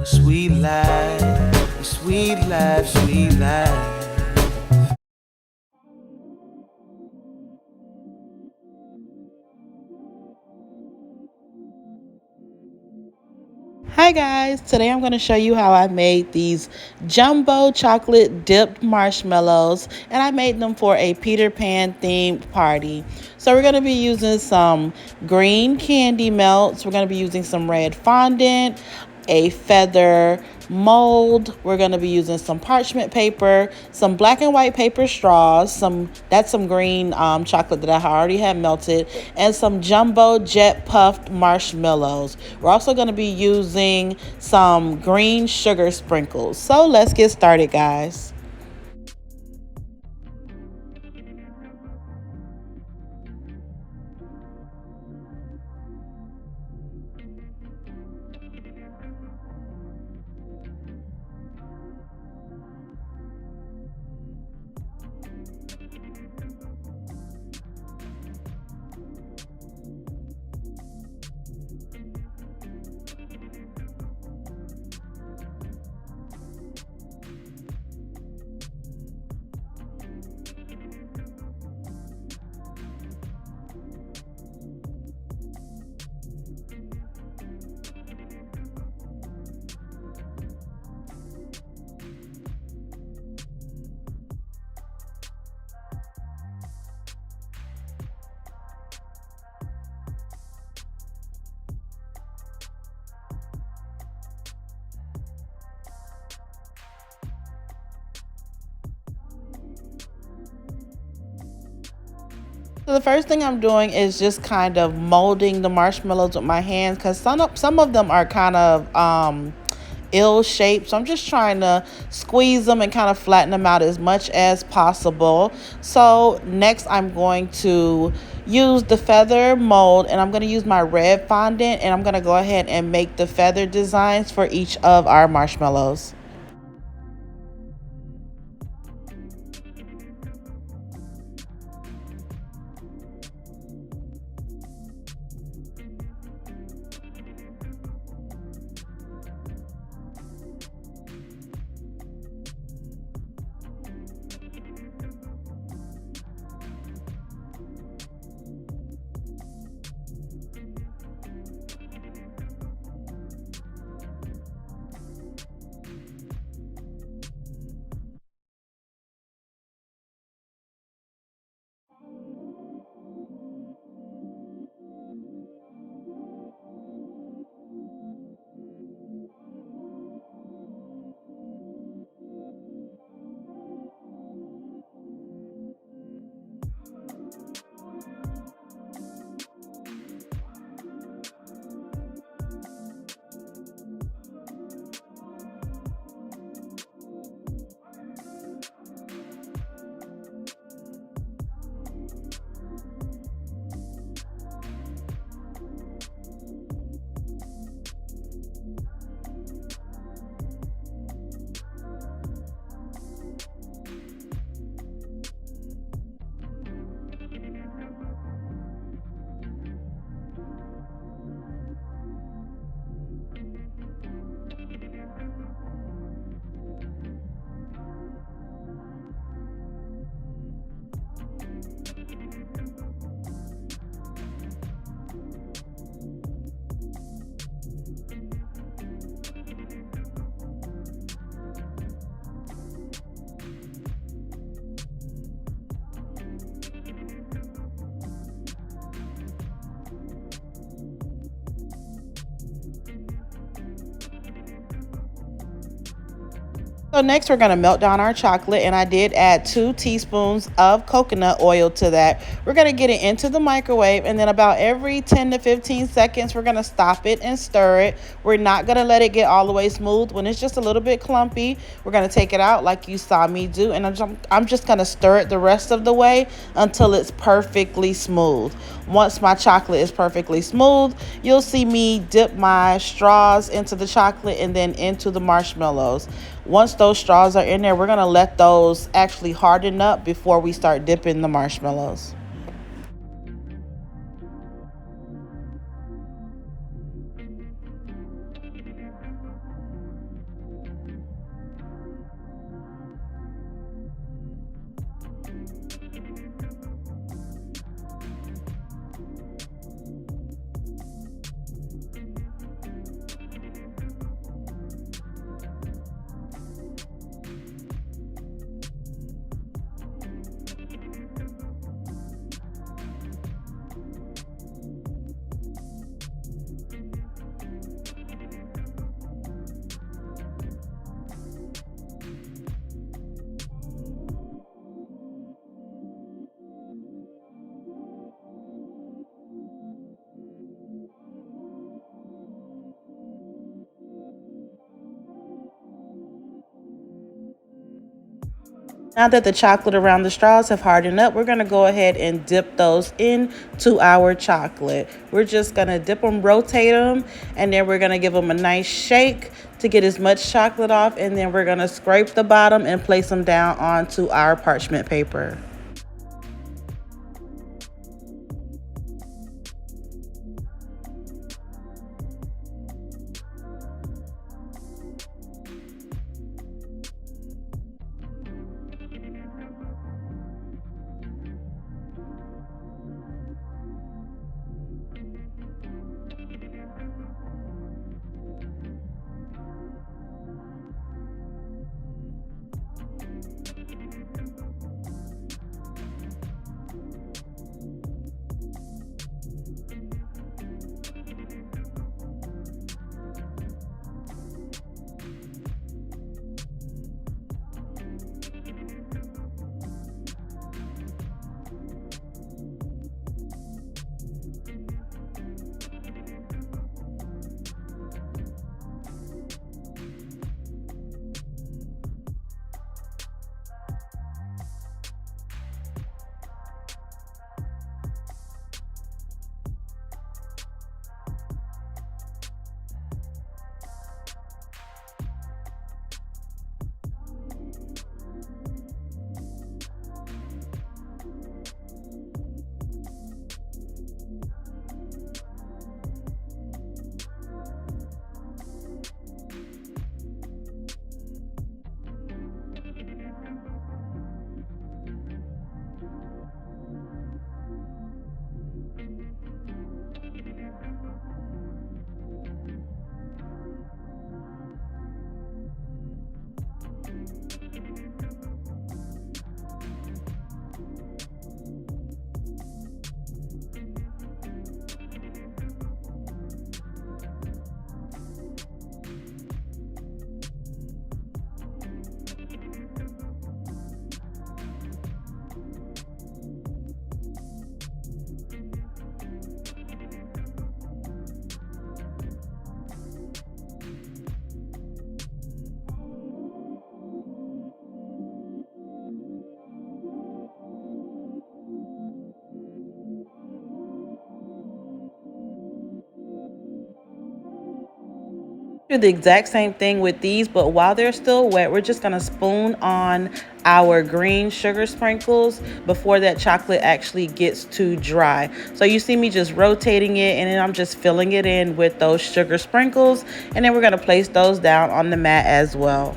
Sweet life, sweet life, sweet life. Hi guys, today I'm going to show you how I made these jumbo chocolate dipped marshmallows, and I made them for a Peter Pan themed party. So we're going to be using some green candy melts, we're going to be using some red fondant, a feather mold, we're going to be using some parchment paper, some black and white paper straws, some green chocolate that I already had melted, and some jumbo jet puffed marshmallows. We're also going to be using some green sugar sprinkles. So let's get started, guys. So the first thing I'm doing is just kind of molding the marshmallows with my hands, because some of them are kind of ill shaped. So I'm just trying to squeeze them and kind of flatten them out as much as possible. So next I'm going to use the feather mold, and I'm going to use my red fondant, and I'm going to go ahead and make the feather designs for each of our marshmallows. So next we're going to melt down our chocolate, and I did add 2 teaspoons of coconut oil to that. We're going to get it into the microwave, and then about every 10 to 15 seconds we're going to stop it and stir it. We're not going to let it get all the way smooth. When it's just a little bit clumpy, we're going to take it out like you saw me do, and I'm just going to stir it the rest of the way until it's perfectly smooth. Once my chocolate is perfectly smooth, you'll see me dip my straws into the chocolate and then into the marshmallows. Once those straws are in there, we're going to let those actually harden up before we start dipping the marshmallows. Now that the chocolate around the straws have hardened up, we're going to go ahead and dip those into our chocolate. We're just going to dip them, rotate them, and then we're going to give them a nice shake to get as much chocolate off, and then we're going to scrape the bottom and place them down onto our parchment paper. Do the exact same thing with these, but while they're still wet, we're just gonna spoon on our green sugar sprinkles before that chocolate actually gets too dry. So you see me just rotating it, and then I'm just filling it in with those sugar sprinkles, and then we're gonna place those down on the mat as well.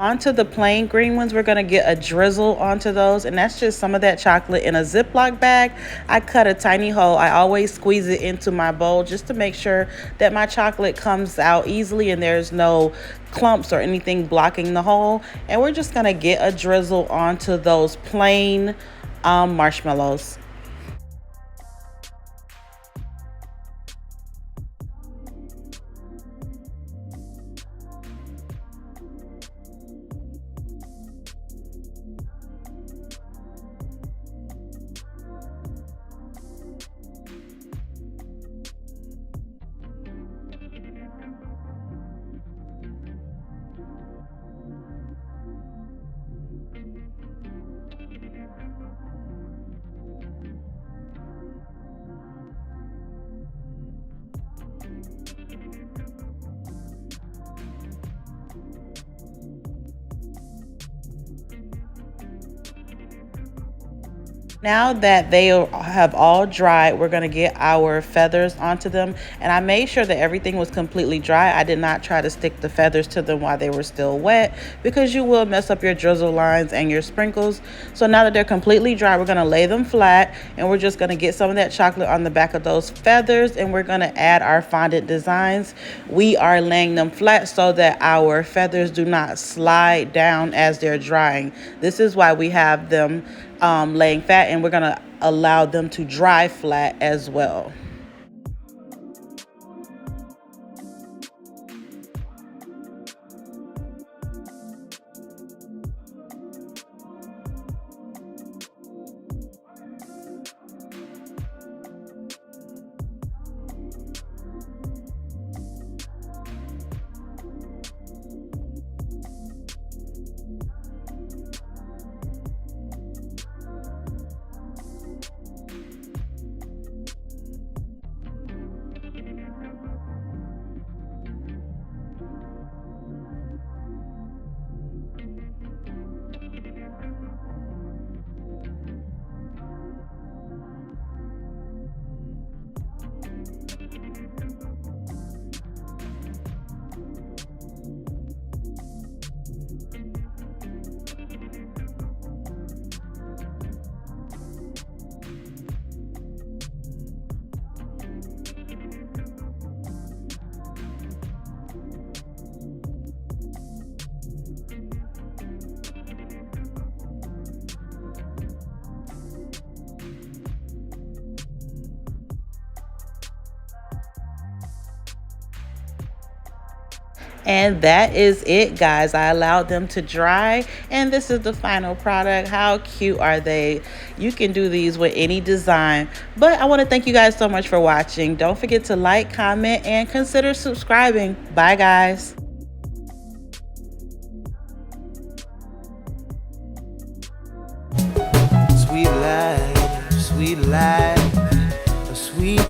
Onto the plain green ones, we're gonna get a drizzle onto those, and that's just some of that chocolate in a Ziploc bag. I cut a tiny hole. I always squeeze it into my bowl just to make sure that my chocolate comes out easily and there's no clumps or anything blocking the hole. And we're just gonna get a drizzle onto those plain marshmallows. Now that they have all dried, we're going to get our feathers onto them. And I made sure that everything was completely dry. I did not try to stick the feathers to them while they were still wet because you will mess up your drizzle lines and your sprinkles. So now that they're completely dry, we're going to lay them flat and we're just going to get some of that chocolate on the back of those feathers and we're going to add our fondant designs. We are laying them flat so that our feathers do not slide down as they're drying. This is why we have them laying flat, and we're gonna allow them to dry flat as well. And that is it, guys. I allowed them to dry and this is the final product. How cute are they? You can do these with any design. But I want to thank you guys so much for watching. Don't forget to like, comment, and consider subscribing. Bye, guys. Sweet life, a sweet